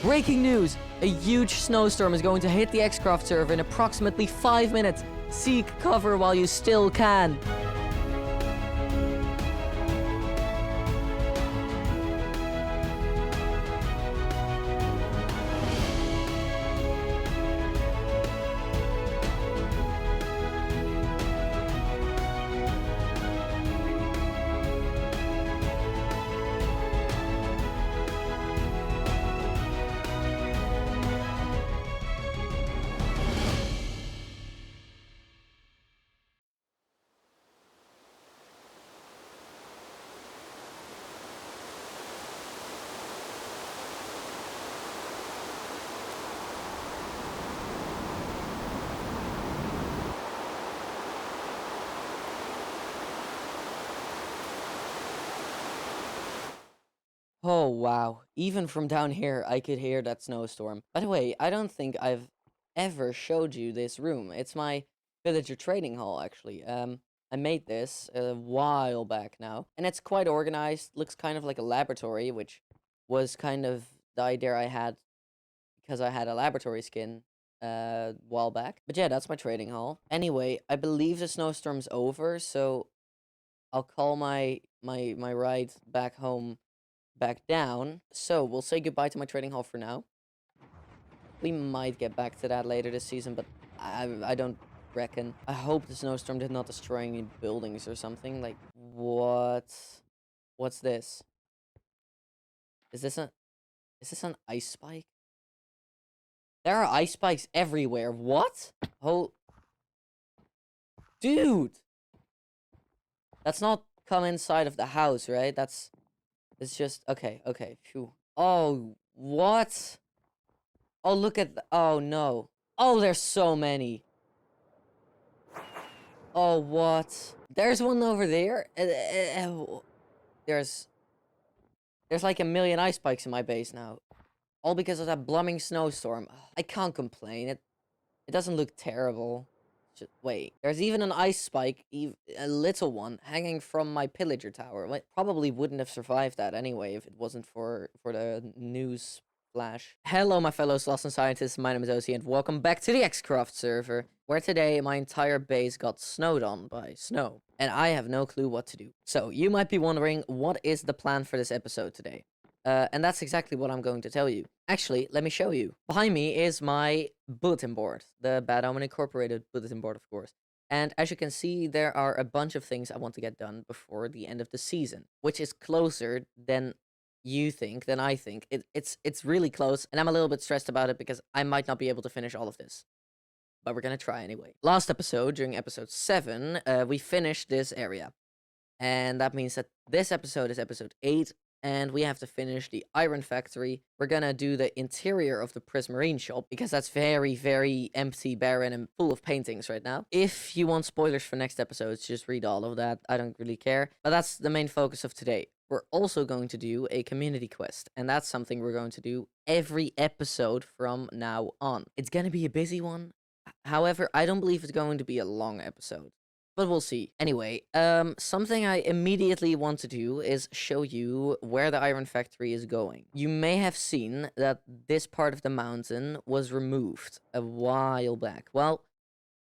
Breaking news! A huge snowstorm is going to hit the xCraft server in approximately 5 minutes. Seek cover while you still can. Oh, wow. Even from down here, I could hear that snowstorm. By the way, I don't think I've ever showed you this room. It's my villager trading hall, actually. I made this a while back now, and it's quite organized. Looks kind of like a laboratory, which was kind of the idea I had because I had a laboratory skin a while back. But yeah, that's my trading hall. Anyway, I believe the snowstorm's over, so I'll call my ride back home back down. So we'll say goodbye to my trading hall for now. We might get back to that later this season, but I don't reckon. I hope the snowstorm did not destroy any buildings or something. Like, what? What's this? Is this an ice spike? There are ice spikes everywhere. What? Oh, dude! That's not come inside of the house, right? It's just, okay, phew. Oh, what? Oh, look at oh, no. Oh, there's so many. Oh, what? There's one over there. There's like a million ice spikes in my base now. All because of that blooming snowstorm. I can't complain. It doesn't look terrible. Wait, there's even an ice spike, a little one, hanging from my pillager tower. Well, probably wouldn't have survived that anyway if it wasn't for the news flash. Hello, my fellow sloths and scientists. My name is Osi, and welcome back to the xCraft server, where today my entire base got snowed on by snow, and I have no clue what to do. So, you might be wondering, what is the plan for this episode today? And that's exactly what I'm going to tell you. Actually, let me show you. Behind me is my bulletin board, the Bad Omen Incorporated bulletin board, of course. And as you can see, there are a bunch of things I want to get done before the end of the season, which is closer than you think, than I think. It's really close, and I'm a little bit stressed about it because I might not be able to finish all of this. But we're gonna try anyway. Last episode, during episode 7, we finished this area. And that means that this episode is episode 8, and we have to finish the iron factory. We're gonna do the interior of the Prismarine shop, because that's very, very empty, barren, and full of paintings right now. If you want spoilers for next episodes, just read all of that. I don't really care. But that's the main focus of today. We're also going to do a community quest, and that's something we're going to do every episode from now on. It's gonna be a busy one. However, I don't believe it's going to be a long episode. But we'll see. Anyway, something I immediately want to do is show you where the iron factory is going. You may have seen that this part of the mountain was removed a while back. Well,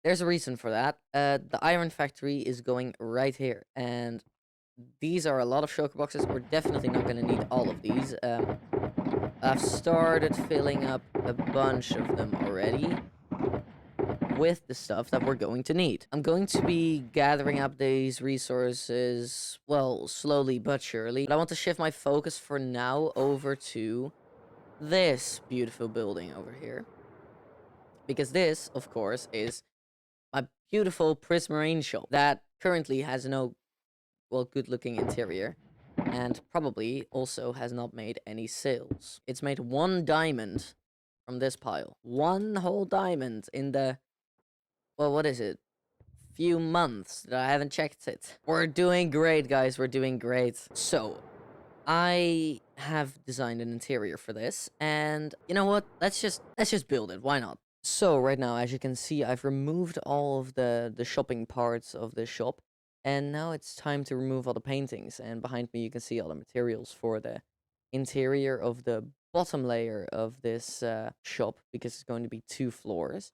there's a reason for that. The iron factory is going right here, and these are a lot of shulker boxes. We're definitely not going to need all of these. I've started filling up a bunch of them already with the stuff that we're going to need. I'm going to be gathering up these resources, well, slowly but surely. But I want to shift my focus for now over to this beautiful building over here. Because this, of course, is my beautiful Prismarine shop that currently has no, well, good-looking interior. And probably also has not made any sales. It's made 1 diamond from this pile. 1 whole diamond in the, well, what is it? Few months that I haven't checked it. We're doing great, guys. We're doing great. So, I have designed an interior for this, and you know what? Let's just build it. Why not? So right now, as you can see, I've removed all of the shopping parts of the shop, and now it's time to remove all the paintings. And behind me, you can see all the materials for the interior of the bottom layer of this shop, because it's going to be 2 floors.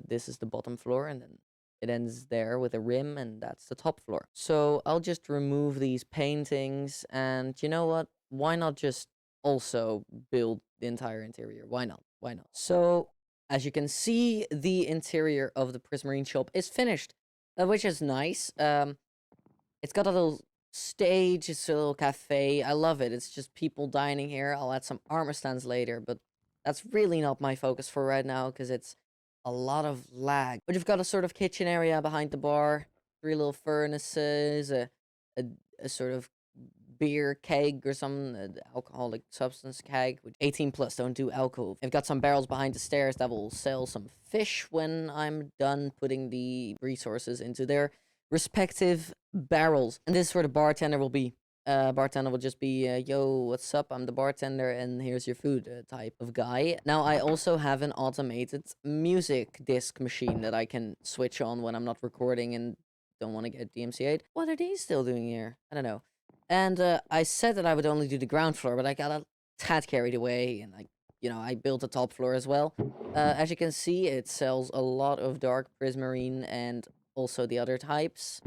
This is the bottom floor, and then it ends there with a rim, and that's the top floor. So I'll just remove these paintings, and you know what? Why not just also build the entire interior? Why not? Why not? So, as you can see, the interior of the Prismarine shop is finished, which is nice. It's got a little stage, it's a little cafe. I love it. It's just people dining here. I'll add some armor stands later, but that's really not my focus for right now, because it's a lot of lag. But you've got a sort of kitchen area behind the bar, 3 little furnaces, a, a sort of beer keg or some alcoholic substance keg, which 18 plus, don't do alcohol. I've got some barrels behind the stairs that will sell some fish when I'm done putting the resources into their respective barrels. And this is where the bartender will be. Bartender will just be, yo, what's up? I'm the bartender, and here's your food type of guy. Now, I also have an automated music disc machine that I can switch on when I'm not recording and don't want to get DMCA'd. What are these still doing here? I don't know. And I said that I would only do the ground floor, but I got a tad carried away, and I built the top floor as well. As you can see, it sells a lot of dark prismarine and also the other types.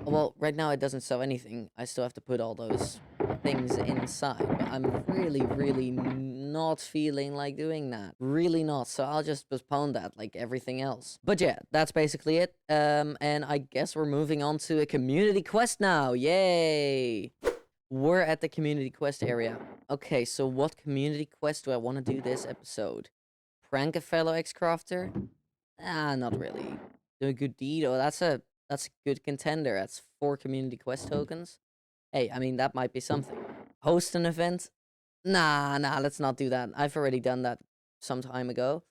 Well, right now it doesn't sell anything. I still have to put all those things inside, but I'm really not feeling like doing that. Really not, so I'll just postpone that like everything else. But yeah, that's basically it. And I guess we're moving on to a community quest now. Yay! We're at the community quest area. Okay, so what community quest do I want to do this episode? Prank a fellow xCrafter? Not really. Do a good deed? Oh, that's a good contender. That's 4 community quest tokens. Hey, I mean, that might be something. Host an event? Nah, let's not do that. I've already done that some time ago.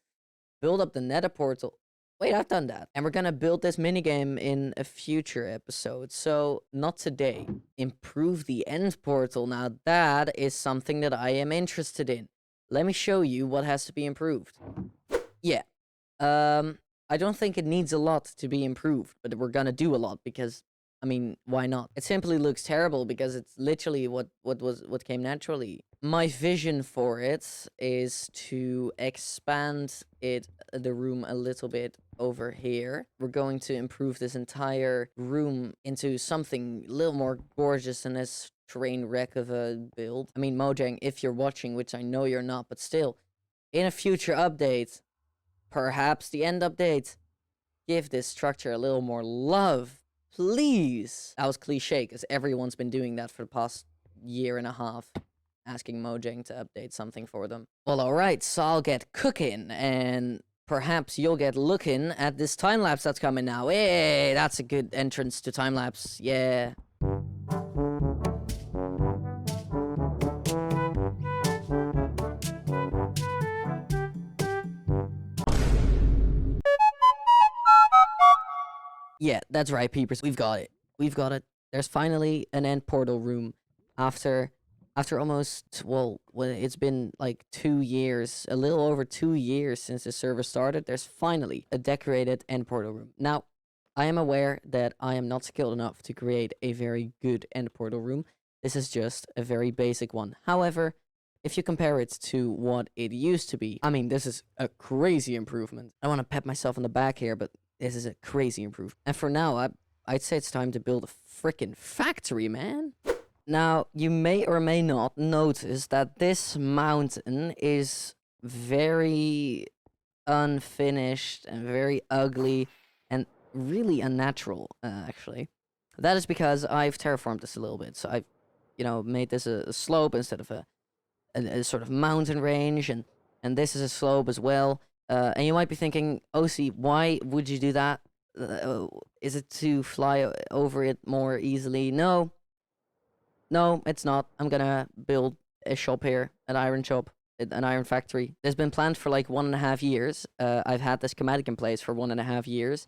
Build up the nether portal. Wait, I've done that. And we're gonna build this minigame in a future episode. So, not today. Improve the end portal. Now, that is something that I am interested in. Let me show you what has to be improved. Yeah. I don't think it needs a lot to be improved, but we're gonna do a lot because, I mean, why not? It simply looks terrible because it's literally what came naturally. My vision for it is to expand the room a little bit over here. We're going to improve this entire room into something a little more gorgeous than this train wreck of a build. I mean, Mojang, if you're watching, which I know you're not, but still, in a future update, perhaps the end update, give this structure a little more love, please. That was cliche, because everyone's been doing that for the past year and a half, asking Mojang to update something for them. Well, alright, so I'll get cooking, and perhaps you'll get looking at this time-lapse that's coming now. Hey, that's a good entrance to time-lapse, yeah. Yeah, that's right, peepers. We've got it. We've got it. There's finally an end portal room after almost, well, it's been like 2 years, a little over 2 years since the server started. There's finally a decorated end portal room. Now, I am aware that I am not skilled enough to create a very good end portal room. This is just a very basic one. However, if you compare it to what it used to be, I mean, this is a crazy improvement. I want to pat myself on the back here, but this is a crazy improvement. And for now, I'd say it's time to build a freaking factory, man. Now, you may or may not notice that this mountain is very unfinished and very ugly and really unnatural, actually. That is because I've terraformed this a little bit. So I've, made this a slope instead of a sort of mountain range, and this is a slope as well. And you might be thinking, OC, why would you do that? Is it to fly over it more easily? No, it's not. I'm gonna build a shop here, an iron shop, an iron factory. It's been planned for like 1.5 years. I've had this schematic in place for 1.5 years,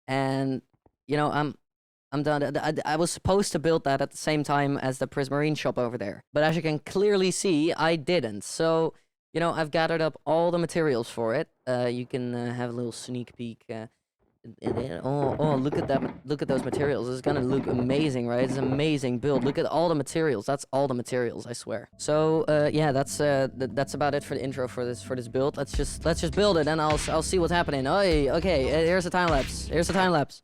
and I'm done. I was supposed to build that at the same time as the Prismarine shop over there, but as you can clearly see, I didn't. So, I've gathered up all the materials for it. You can have a little sneak peek. Oh, look at that! Look at those materials. This is gonna look amazing, right? It's an amazing build. Look at all the materials. That's all the materials, I swear. So, yeah, that's about it for the intro for this build. Let's just build it, and I'll see what's happening. Oh, okay. Here's a time lapse. Here's a time lapse.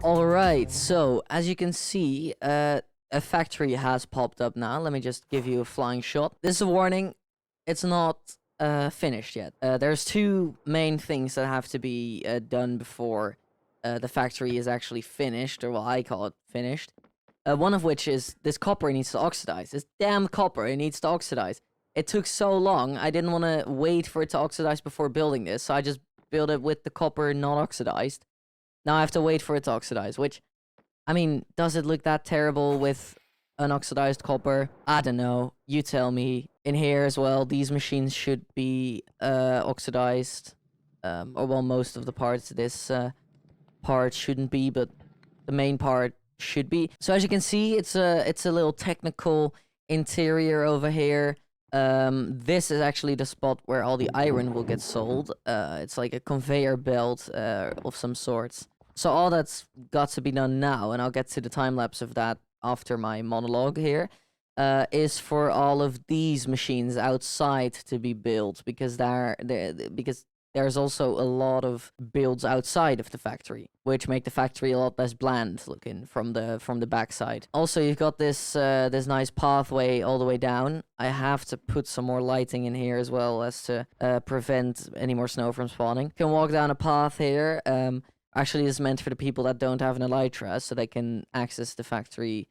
Alright, so as you can see, a factory has popped up now. Let me just give you a flying shot. This is a warning. It's not finished yet. There's two main things that have to be done before the factory is actually finished, or well, I call it finished. One of which is this copper needs to oxidize. This damn copper, it needs to oxidize. It took so long, I didn't want to wait for it to oxidize before building this, so I just built it with the copper not oxidized. Now I have to wait for it to oxidize, which, I mean, does it look that terrible with unoxidized copper? I don't know. You tell me. In here as well, these machines should be oxidized. Or well, most of the parts. This part shouldn't be, but the main part should be. So as you can see, it's a little technical interior over here. This is actually the spot where all the iron will get sold. It's like a conveyor belt of some sorts. So all that's got to be done now, and I'll get to the time lapse of that after my monologue here, is for all of these machines outside to be built, because there's also a lot of builds outside of the factory, which make the factory a lot less bland looking from the backside. Also, you've got this this nice pathway all the way down. I have to put some more lighting in here as well as to prevent any more snow from spawning. You can walk down a path here. Actually, this is meant for the people that don't have an elytra, so they can access the factory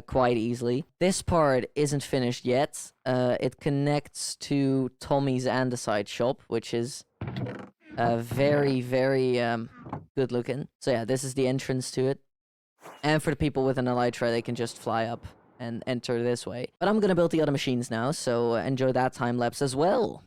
quite easily. This part isn't finished yet. It connects to Tommy's andesite shop, which is very, very good looking. So yeah, this is the entrance to it. And for the people with an elytra, they can just fly up and enter this way. But I'm gonna build the other machines now, so enjoy that time lapse as well.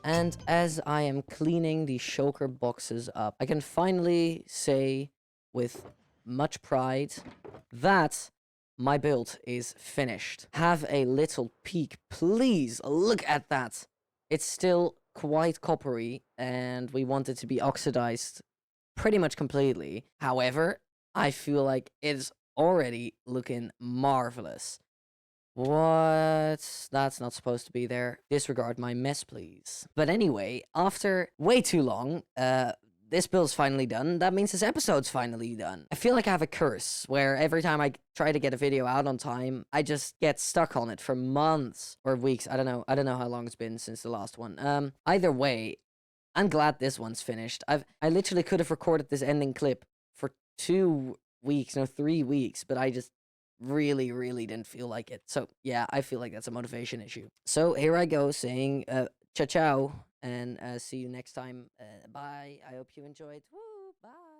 And as I am cleaning the shulker boxes up, I can finally say with much pride that my build is finished. Have a little peek, please. Look at that. It's still quite coppery, and we want it to be oxidized pretty much completely. However, I feel like it's already looking marvelous. What? That's not supposed to be there. Disregard my mess, please. But anyway, after way too long, this build's finally done. That means this episode's finally done. I feel like I have a curse where every time I try to get a video out on time, I just get stuck on it for months or weeks. I don't know. I don't know how long it's been since the last one. Either way, I'm glad this one's finished. I literally could have recorded this ending clip for 2 weeks, no, 3 weeks, but I just really didn't feel like it. So yeah, I feel like that's a motivation issue. So here I go saying ciao ciao, and see you next time. Bye. I hope you enjoyed. Woo, bye.